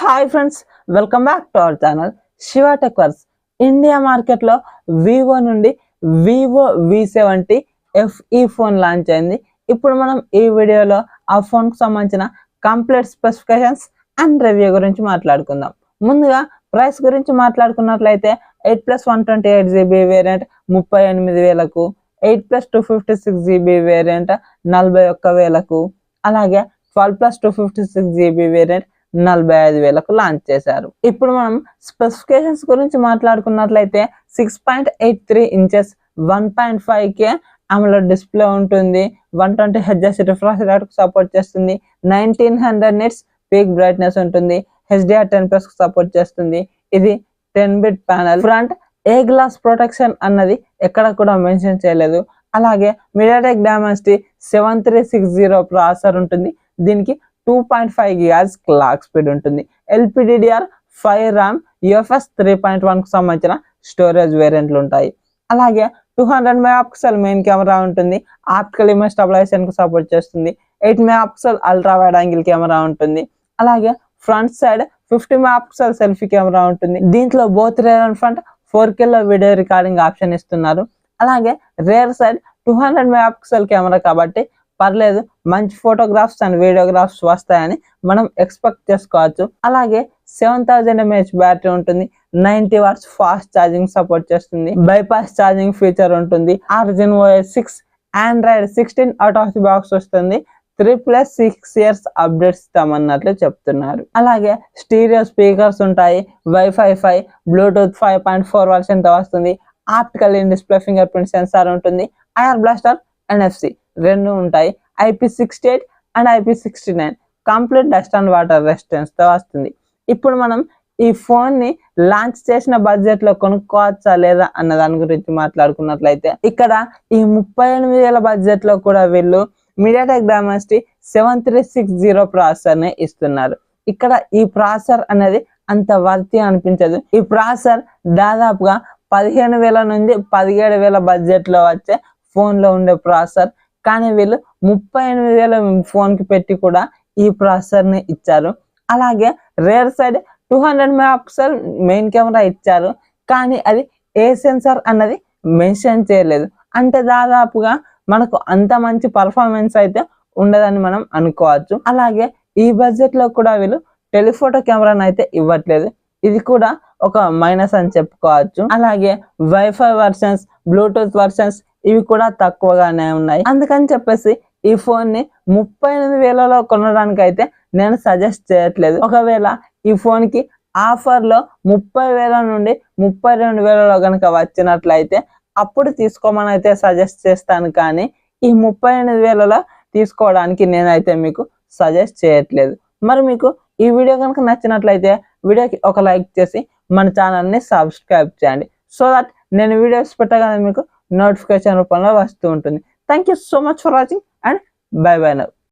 Hi friends, welcome back to our channel Shiva tech verse. India మార్కెట్లో Vivo నుండి Vivo V70 FE phone launch అయింది. ఇప్పుడు మనం ఈ వీడియోలో ఆ ఫోన్కు సంబంధించిన కంప్లీట్ స్పెసిఫికేషన్స్ అండ్ రివ్యూ గురించి మాట్లాడుకుందాం. ముందుగా ప్రైస్ గురించి మాట్లాడుకున్నట్లయితే 8+128GB వేరియంట్ 38,000కు, 8+256GB వేరియంట్ 41,000కు, అలాగే 12+256GB వేరియంట్ 45,000కు లాంచ్ చేశారు. ఇప్పుడు మనం స్పెసిఫికేషన్స్ గురించి మాట్లాడుకున్నట్లయితే 6.83 ఇంచెస్ 1.5K AMOLED డిస్ప్లే ఉంటుంది. 120Hz రిఫ్రెష్ రేట్కు సపోర్ట్ చేస్తుంది. 1900 నిట్స్ పీక్ బ్రైట్నెస్ ఉంటుంది. HDR10+ కు సపోర్ట్ చేస్తుంది. ఇది 10-bit ప్యానల్. ఫ్రంట్ ఏ గ్లాస్ ప్రొటెక్షన్ అన్నది ఎక్కడ కూడా మెన్షన్ చేయలేదు. అలాగే MediaTek Dimensity 7360 ప్రాసెసర్ ఉంటుంది. దీనికి 2.5 GHz క్లాక్ స్పీడ్ ఉంటుంది. LPDDR5 RAM UFS 3.1 కు సంబంధించిన స్టోరేజ్ వేరియంట్లు ఉంటాయి. అలాగే 200 మెగాపిక్సెల్ మెయిన్ కెమెరా ఉంటుంది. ఆప్టికల్ ఇమేజ్ స్టెబిలైజేషన్ కు సపోర్ట్ చేస్తుంది. 8 megapixel ultra wide angle camera ఉంటుంది. అలాగే front side 50 megapixel selfie camera ఉంటుంది. దీంట్లో both rare and front 4K లో వీడియో రికార్డింగ్ ఆప్షన్ ఇస్తున్నారు. అలాగే రేర్ సైడ్ 200 మెగాపిక్సెల్ కెమెరా కాబట్టి పర్లేదు, మంచి ఫోటోగ్రాఫ్స్ అండ్ వీడియోగ్రాఫ్స్ వస్తాయని మనం ఎక్స్పెక్ట్ చేసుకోవచ్చు. అలాగే 7000 mAh బ్యాటరీ ఉంటుంది. 90 వాట్స్ ఫాస్ట్ ఛార్జింగ్ సపోర్ట్ చేస్తుంది. బైపాస్ ఛార్జింగ్ ఫీచర్ ఉంటుంది. Origin OS 6, Android 16 out of the box వస్తుంది. 3+6 years అప్డేట్స్ ఇస్తామన్నట్లు చెప్తున్నారు. అలాగే స్టీరియో స్పీకర్స్ ఉంటాయి. Wi-Fi 5, Bluetooth 5.4 వర్షన్ తో వస్తుంది. Optical in display finger print censor ఉంటుంది. ఐఆర్ బ్లాస్టర్, NFC రెండు ఉంటాయి. IP68 and IP69 complete dust and water resistance తో వస్తుంది. ఇప్పుడు మనం ఈ ఫోన్ ని లాంచ్ చేసిన బడ్జెట్ లో కొనుక్కోవచ్చా లేదా అన్న దాని గురించి మాట్లాడుకున్నట్లయితే, ఇక్కడ ఈ 38,000 బడ్జెట్ లో కూడా వీళ్ళు MediaTek Dimensity 7360 ప్రాసెసర్ ని ఇస్తున్నారు. ఇక్కడ ఈ ప్రాసెసర్ అనేది అంత వర్తి అనిపించదు. ఈ ప్రాసెసర్ దాదాపుగా 15,000 నుంచి 17,000 బడ్జెట్ లో వచ్చే ఫోన్ లో ఉండే ప్రాసెసర్, కానీ వీళ్ళు 38,000 ఫోన్ కి పెట్టి కూడా ఈ ప్రాసెసర్ ని ఇచ్చారు. అలాగే rare side 200 megapixel main camera ఇచ్చారు, కానీ అది ఏ సెన్సార్ అన్నది మెన్షన్ చేయలేదు. అంటే దాదాపుగా మనకు అంత మంచి పర్ఫార్మెన్స్ అయితే ఉండదని మనం అనుకోవచ్చు. అలాగే ఈ బడ్జెట్ లో కూడా వీళ్ళు టెలిఫోటో కెమెరాను అయితే ఇవ్వట్లేదు. ఇది కూడా ఒక మైనస్ అని చెప్పుకోవచ్చు. అలాగే వైఫై వర్షన్స్, బ్లూటూత్ వర్షన్స్ ఇవి కూడా తక్కువగానే ఉన్నాయి. అందుకని చెప్పేసి ఈ ఫోన్ ని 38,000లో కొనడానికి అయితే నేను సజెస్ట్ చేయట్లేదు. ఒకవేళ ఈ ఫోన్ కి ఆఫర్ లో 30,000 నుండి 32,000లో కనుక వచ్చినట్లయితే అప్పుడు తీసుకోమని అయితే సజెస్ట్ చేస్తాను. కానీ ఈ 38,000లో తీసుకోవడానికి నేనైతే మీకు సజెస్ట్ చేయట్లేదు. మరి మీకు ఈ వీడియో కనుక నచ్చినట్లయితే వీడియోకి ఒక లైక్ చేసి మన ఛానల్ని సబ్స్క్రైబ్ చేయండి. సో దట్ నేను వీడియోస్ పెట్టగానే మీకు నోటిఫికేషన్ రూపంలో వస్తూ ఉంటుంది. Thank you so much for watching and by by now.